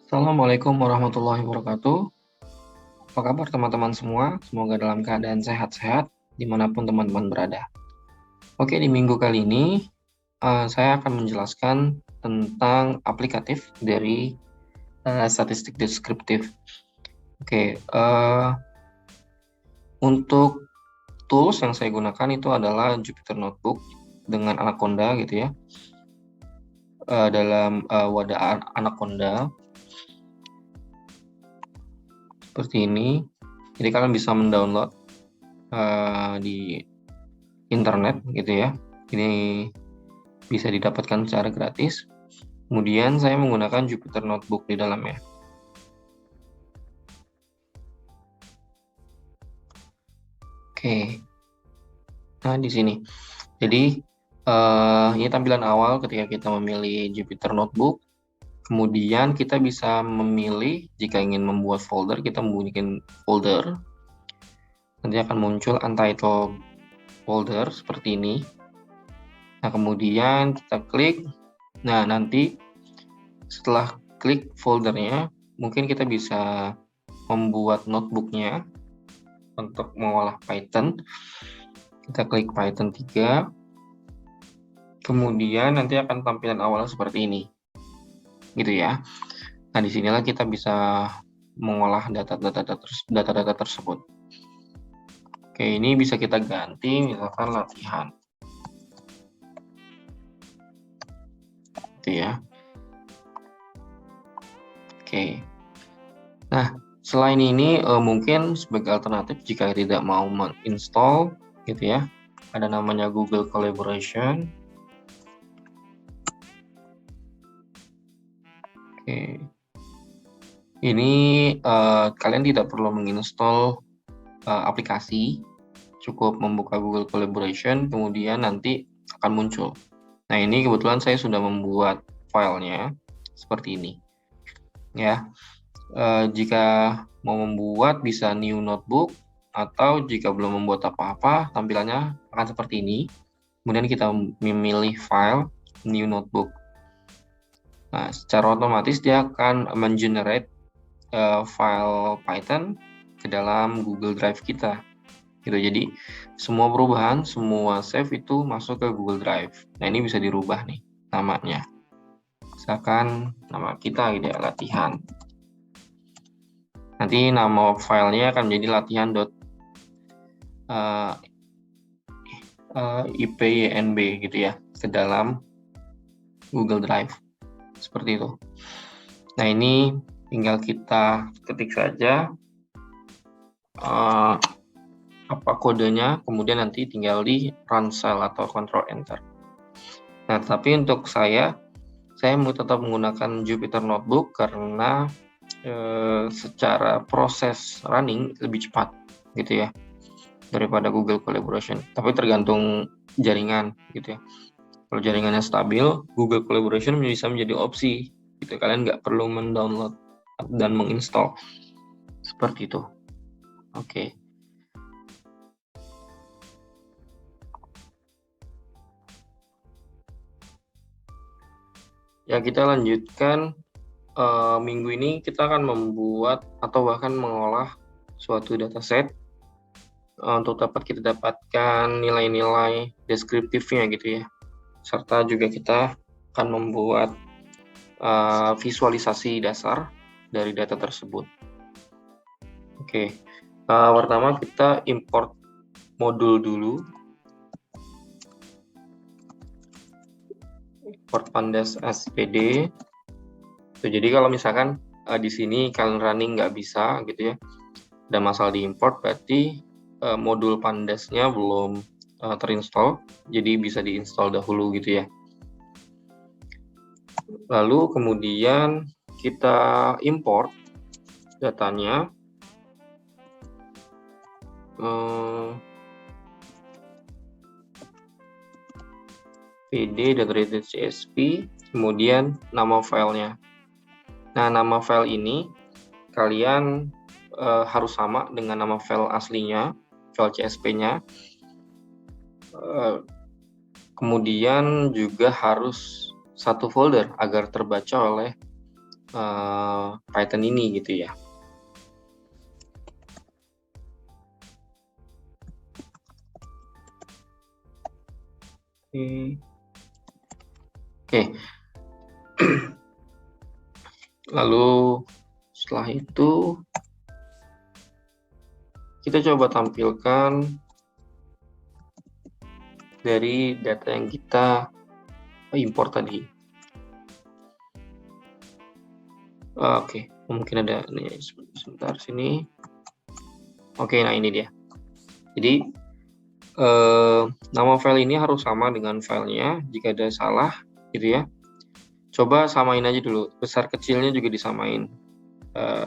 Assalamualaikum warahmatullahi wabarakatuh. Apa kabar teman-teman semua? Semoga dalam keadaan sehat-sehat dimanapun teman-teman berada. Oke, di minggu kali ini saya akan menjelaskan tentang aplikatif dari statistik deskriptif. Oke, untuk tools yang saya gunakan itu adalah Jupyter Notebook dengan Anaconda gitu ya. Dalam wadah Anaconda seperti ini. Jadi kalian bisa mendownload di internet gitu ya. Ini bisa didapatkan secara gratis. Kemudian saya menggunakan Jupyter Notebook di dalamnya. Oke. Nah, di sini. Jadi ini tampilan awal ketika kita memilih Jupyter Notebook. Kemudian kita bisa memilih jika ingin membuat folder, kita membuat folder. Nanti akan muncul untitled folder seperti ini. Nah, kemudian kita klik. Nah, nanti setelah klik foldernya, mungkin kita bisa membuat notebooknya untuk mengolah Python. Kita klik Python 3. Kemudian nanti akan tampilan awal seperti ini. Gitu ya. Nah, disinilah kita bisa mengolah data-data tersebut. Oke, ini bisa kita ganti misalkan latihan. Gitu ya. Oke. Nah, selain ini mungkin sebagai alternatif jika tidak mau menginstall gitu ya, ada namanya Google Collaboration. Oke. Ini kalian tidak perlu menginstall aplikasi, cukup membuka Google Collaboration, kemudian nanti akan muncul. Nah, ini kebetulan saya sudah membuat filenya seperti ini. Ya, jika mau membuat bisa new notebook, atau jika belum membuat apa-apa, tampilannya akan seperti ini. Kemudian kita memilih file new notebook. Nah, secara otomatis dia akan mengenerate file Python ke dalam Google Drive kita. Gitu. Jadi semua perubahan, semua save itu masuk ke Google Drive. Nah, ini bisa dirubah nih namanya. Misalkan nama kita gitu ya, latihan. Nanti nama filenya akan menjadi latihan.ipynb gitu ya, ke dalam Google Drive. Seperti itu. Nah, ini tinggal kita ketik saja apa kodenya, kemudian nanti tinggal di run cell atau control enter. Nah, tapi untuk saya mau tetap menggunakan Jupyter Notebook karena secara proses running lebih cepat gitu ya daripada Google Collaboration. Tapi tergantung jaringan gitu ya. Kalau jaringannya stabil, Google Collaboration bisa menjadi opsi. Gitu, kalian nggak perlu mendownload dan menginstall. Seperti itu. Oke. Ya, kita lanjutkan. Minggu ini kita akan membuat atau bahkan mengolah suatu dataset untuk dapat kita dapatkan nilai-nilai deskriptifnya gitu ya. Serta juga kita akan membuat visualisasi dasar dari data tersebut. Oke, pertama kita import modul dulu. Import pandas SPD. Jadi kalau misalkan di sini kalian running nggak bisa gitu ya, ada masalah di import, berarti modul pandasnya belum terinstall, jadi bisa diinstal dahulu gitu ya. Lalu kemudian kita import datanya pd.read.csv, kemudian nama filenya. Nah, nama file ini kalian harus sama dengan nama file aslinya, file CSV-nya. Kemudian juga harus satu folder agar terbaca oleh Python ini gitu ya. Oke. Lalu setelah itu kita coba tampilkan dari data yang kita import tadi. Oke, mungkin ada nih sebentar sini. Oke, nah ini dia. Jadi nama file ini harus sama dengan filenya. Jika ada salah, gitu ya. Coba samain aja dulu. Besar kecilnya juga disamain.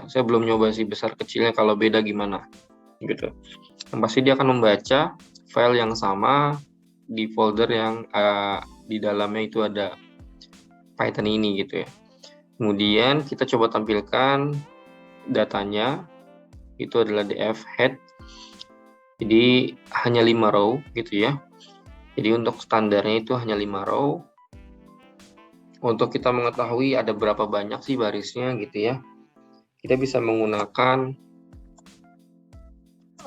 Saya belum nyoba sih besar kecilnya. Kalau beda gimana, gitu. Yang pasti dia akan membaca file yang sama di folder yang di dalamnya itu ada Python ini, gitu ya. Kemudian kita coba tampilkan datanya. Itu adalah df head. Jadi hanya 5 row gitu ya. Jadi untuk standarnya itu hanya 5 row. Untuk kita mengetahui ada berapa banyak sih barisnya gitu ya. Kita bisa menggunakan,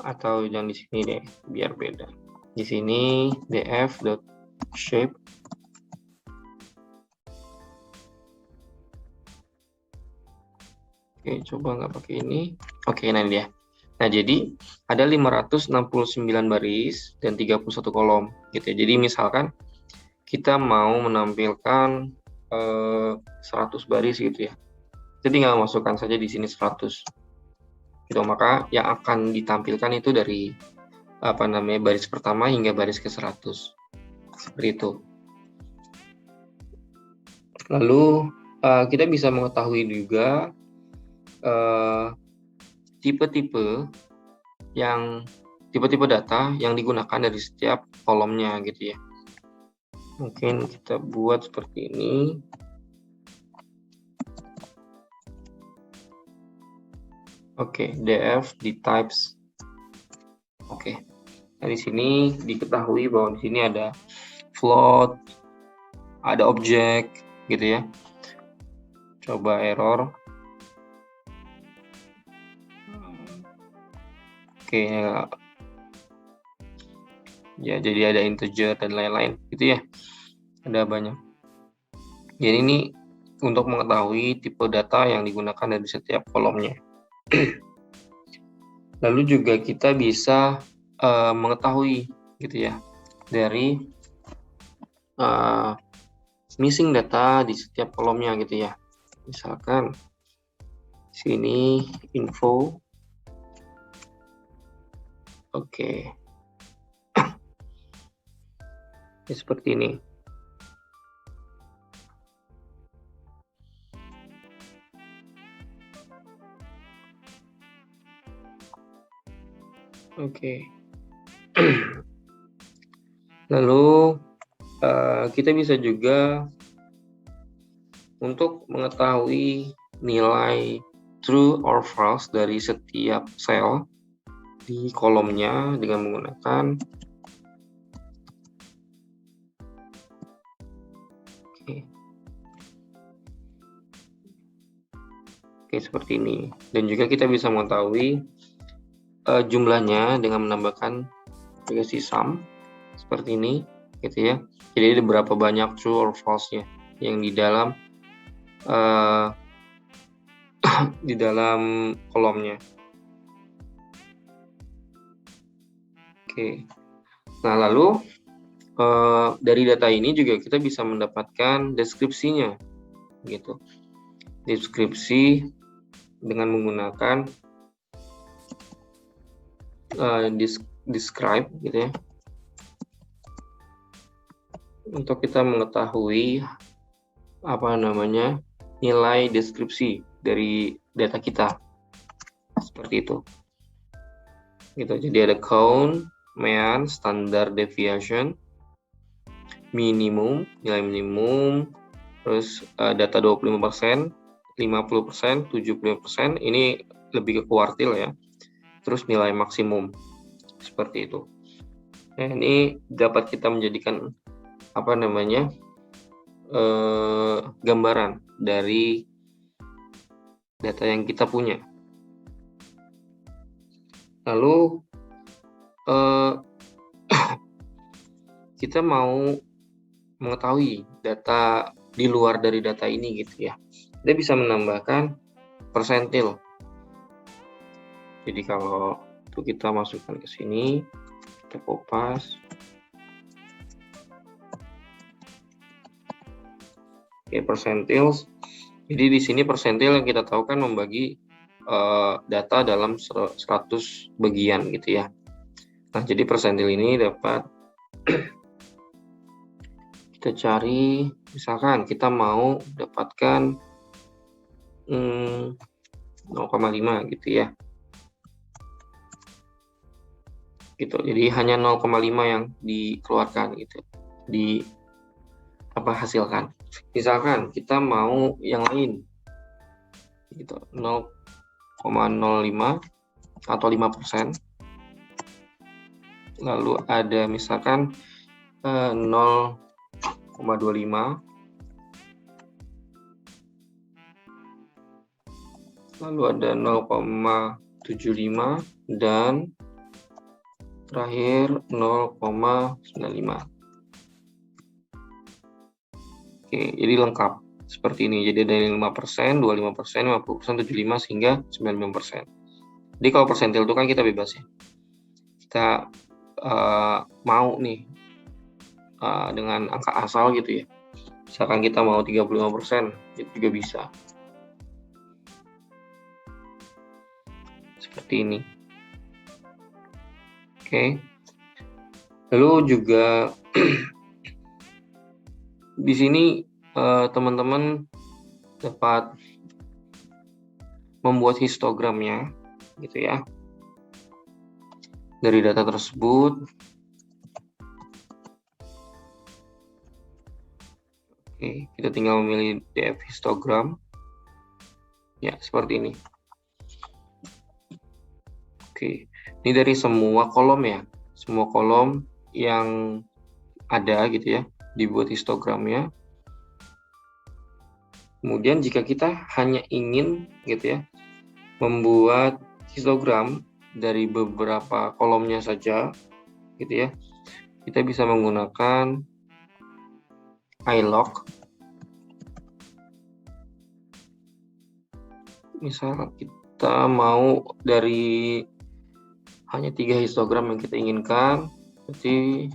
atau yang di sini deh biar beda. Di sini df.shape. Oke, coba nggak pakai ini. Oke, nah ini dia. Nah, jadi ada 569 baris dan 31 kolom gitu ya. Jadi misalkan kita mau menampilkan 100 baris gitu ya. Kita tinggal masukkan saja di sini 100. Gitu, maka yang akan ditampilkan itu dari baris pertama hingga baris ke-100. Seperti itu. Lalu kita bisa mengetahui juga tipe-tipe data yang digunakan dari setiap kolomnya gitu ya. Mungkin kita buat seperti ini. Oke, df di types. Oke. Nah, di sini diketahui bahwa di sini ada float, ada objek gitu ya. Coba error. Oke, ya jadi ada integer dan lain-lain gitu ya. Ada banyak. Jadi ini untuk mengetahui tipe data yang digunakan dari setiap kolomnya. Lalu juga kita bisa mengetahui gitu ya dari missing data di setiap kolomnya gitu ya. Misalkan sini info. Oke. Ya, seperti ini. Oke. Lalu kita bisa juga untuk mengetahui nilai true or false dari setiap sel di kolomnya dengan menggunakan Oke, seperti ini. Dan juga kita bisa mengetahui jumlahnya dengan menambahkan aplikasi sum seperti ini gitu ya. Jadi ada berapa banyak true or false-nya yang di dalam di dalam kolomnya. Oke. Nah, lalu dari data ini juga kita bisa mendapatkan deskripsinya gitu. Deskripsi dengan menggunakan describe gitu ya. Untuk kita mengetahui nilai deskripsi dari data kita. Seperti itu. Gitu. Jadi ada count, mean, standard deviation, minimum, nilai minimum, terus data 25%, 50%, 75%, ini lebih ke kuartil ya. Terus nilai maksimum. Seperti itu. Nah, ini dapat kita menjadikan gambaran dari data yang kita punya. Lalu kita mau mengetahui data di luar dari data ini gitu ya. Kita bisa menambahkan persentil. Jadi kalau itu kita masukkan ke sini, kita kopas. Oke, persentil. Jadi di sini persentil yang kita tahu kan membagi data dalam 100 bagian gitu ya. Nah, jadi persentil ini dapat kita cari, misalkan kita mau dapatkan 0,5 gitu ya. Gitu. Jadi hanya 0,5 yang dikeluarkan gitu. Hasilkan. Misalkan kita mau yang lain. Gitu. 0,05 atau 5%. Lalu ada misalkan 0,25, lalu ada 0,75 dan terakhir 0,95. Oke, jadi lengkap seperti ini. Jadi dari 5%, 25%, 50%, 75 hingga 95%. Jadi kalau persentil itu kan kita bebas ya. Kita mau nih dengan angka asal gitu ya. Misalkan kita mau 35%, itu juga bisa. Seperti ini. Oke. Lalu juga di sini teman-teman dapat membuat histogramnya gitu ya. Dari data tersebut. Oke, kita tinggal memilih df histogram. Ya, seperti ini. Oke, ini dari semua kolom ya. Semua kolom yang ada gitu ya, dibuat histogramnya. Kemudian jika kita hanya ingin gitu ya, membuat histogram dari beberapa kolomnya saja gitu ya, kita bisa menggunakan iLog. Misal kita mau dari hanya 3 histogram yang kita inginkan, berarti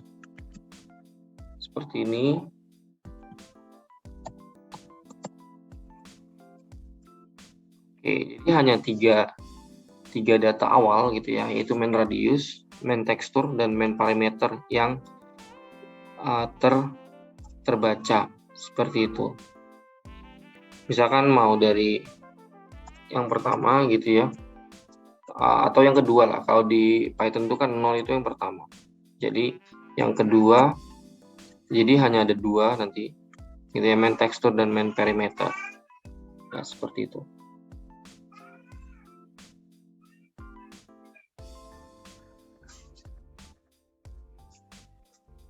seperti ini. Oke, jadi hanya tiga data awal gitu ya, yaitu main radius, main tekstur, dan main parameter yang terbaca seperti itu. Misalkan mau dari yang pertama gitu ya, atau yang kedua lah. Kalau di Python itu kan 0 itu yang pertama. Jadi yang kedua, jadi hanya ada 2 nanti, gitu ya, main tekstur dan main parameter. Nah, seperti itu.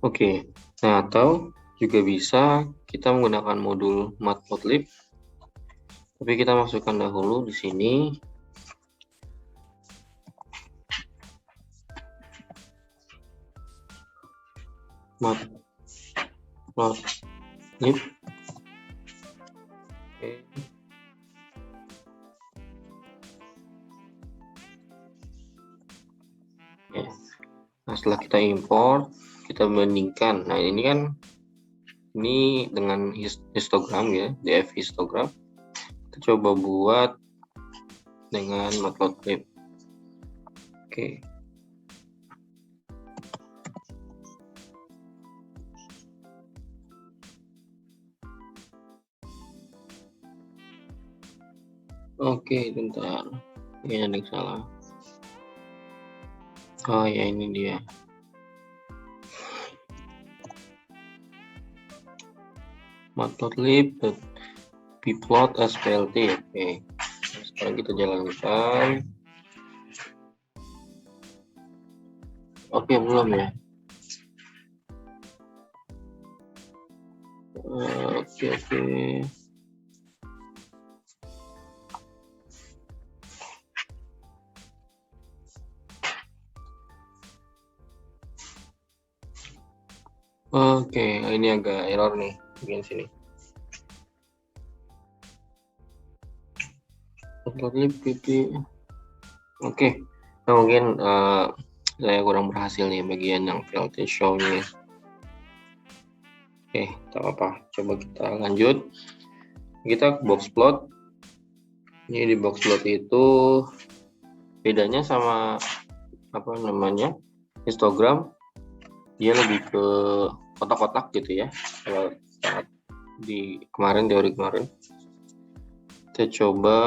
Oke, nah atau juga bisa kita menggunakan modul matplotlib. Tapi kita masukkan dahulu di sini. Matplotlib. Oke. Nah, setelah kita import, kita bandingkan. Nah, ini kan ini dengan histogram ya, df histogram. Kita coba buat dengan matplotlib. Oke. Oke, bentar. Ini ada yang salah. Oh ya, ini dia. Matplotlib bplot splt. Oke. Nah, sekarang kita jalankan. Oke, belum ya. Oke. Oke, ini agak error nih bagian sini. Oke, nah, mungkin saya kurang berhasil nih bagian yang VLT show-nya. Oke, tak apa. Coba kita lanjut. Kita box plot. Ini di box plot itu bedanya sama apa namanya histogram, dia lebih ke kotak-kotak gitu ya. Kalau saat di kemarin, teori kemarin, kita coba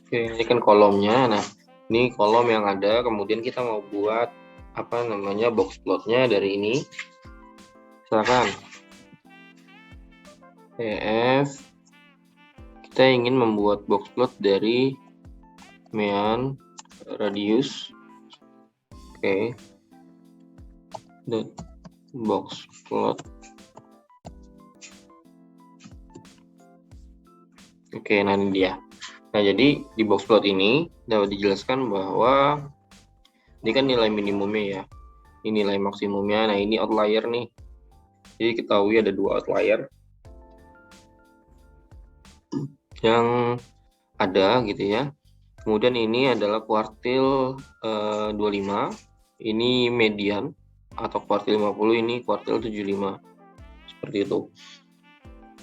oke, ini kan kolomnya. Nah, ini kolom yang ada, kemudian kita mau buat apa namanya box plotnya dari ini. Silakan. PF, kita ingin membuat box plot dari mean radius. Oke. Box plot. Oke, nah ini dia. Nah, jadi di box plot ini dapat dijelaskan bahwa ini kan nilai minimumnya ya. Ini nilai maksimumnya. Nah, ini outlier nih. Jadi ketahui ada 2 outlier yang ada gitu ya. Kemudian ini adalah kuartil 25. Ini median atau kuartil 50, ini kuartil 75. Seperti itu.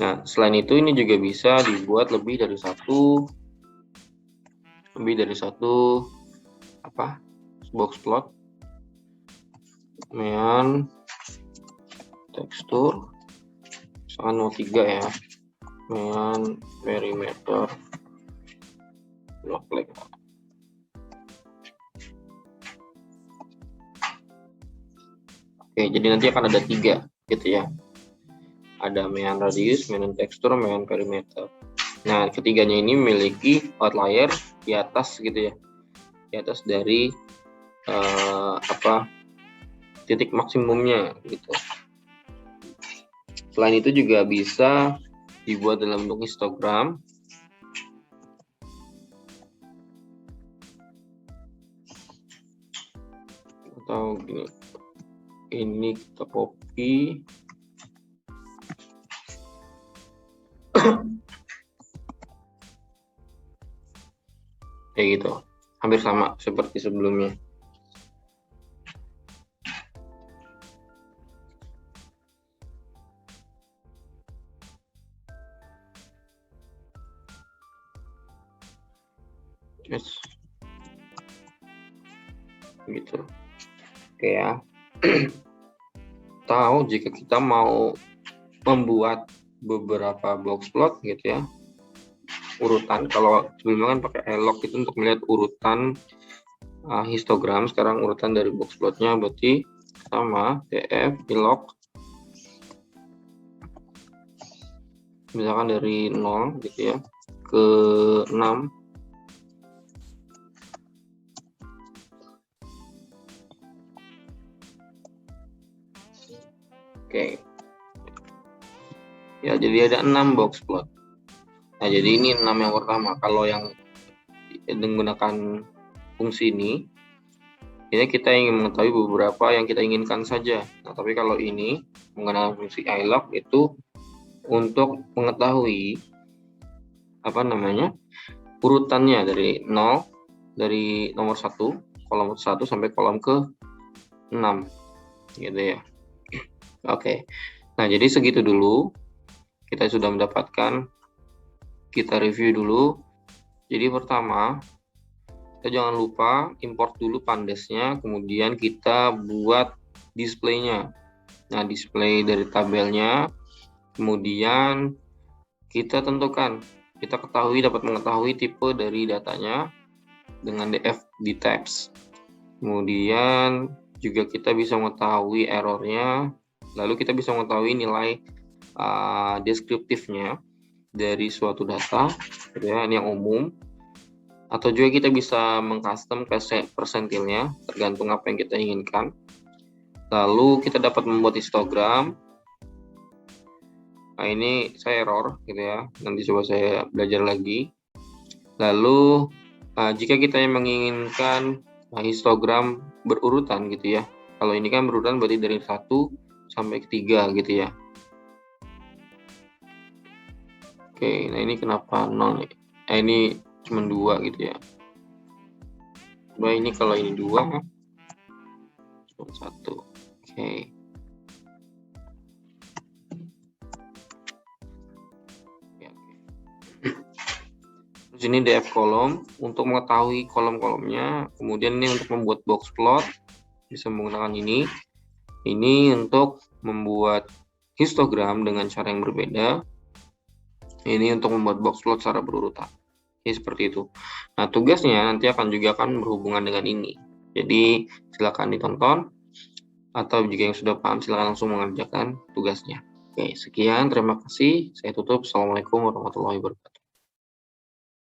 Nah, selain itu ini juga bisa dibuat lebih dari satu apa box plot, mean tekstur, misalkan 03 ya, mean perimeter block length. Oke, jadi nanti akan ada 3 gitu ya. Ada mean radius, mean tekstur, mean perimeter. Nah, ketiganya ini memiliki outlier di atas gitu ya, di atas dari titik maksimumnya gitu. Selain itu juga bisa dibuat dalam bentuk histogram. Atau gini, ini kita copy. Kayak gitu, hampir sama seperti sebelumnya. Yes. Gitu. Oke ya. Tahu jika kita mau membuat beberapa box plot gitu ya, urutan, kalau sebelumnya kan pakai log itu untuk melihat urutan histogram, sekarang urutan dari box plotnya berarti sama df log, misalkan dari 0 gitu ya ke 6. Oke. Ya, jadi ada 6 box plot. Nah, jadi ini 6 yang pertama. Kalau yang menggunakan fungsi ini kita ingin mengetahui beberapa yang kita inginkan saja. Nah, tapi kalau ini menggunakan fungsi ilog itu untuk mengetahui apa namanya urutannya dari 0, dari nomor 1, kolom 1 sampai kolom ke 6 gitu ya. Oke. Nah, jadi segitu dulu. Kita sudah mendapatkan, kita review dulu. Jadi pertama, kita jangan lupa import dulu pandesnya, kemudian kita buat displaynya. Nah, display dari tabelnya, kemudian kita tentukan, kita dapat mengetahui tipe dari datanya dengan df di tabs. Kemudian juga kita bisa mengetahui errornya, lalu kita bisa mengetahui nilai deskriptifnya dari suatu data, ya, ini yang umum. Atau juga kita bisa mengcustom persentilnya, tergantung apa yang kita inginkan. Lalu kita dapat membuat histogram. Nah, ini saya error gitu ya, nanti coba saya belajar lagi. Lalu jika kita yang menginginkan histogram berurutan gitu ya. Kalau ini kan berurutan berarti dari 1 sampai ke 3 gitu ya. Oke, nah ini kenapa 0 nih? Ini cuma 2 gitu ya. Coba ini kalau ini 2 cuma 1. Oke. Terus ini df kolom untuk mengetahui kolom-kolomnya. Kemudian ini untuk membuat box plot bisa menggunakan ini. Ini untuk membuat histogram dengan cara yang berbeda. Ini untuk membuat box plot secara berurutan. Ini seperti itu. Nah, tugasnya nanti juga akan berhubungan dengan ini. Jadi, silakan ditonton. Atau jika yang sudah paham, silakan langsung mengerjakan tugasnya. Oke, sekian. Terima kasih. Saya tutup. Assalamualaikum warahmatullahi wabarakatuh.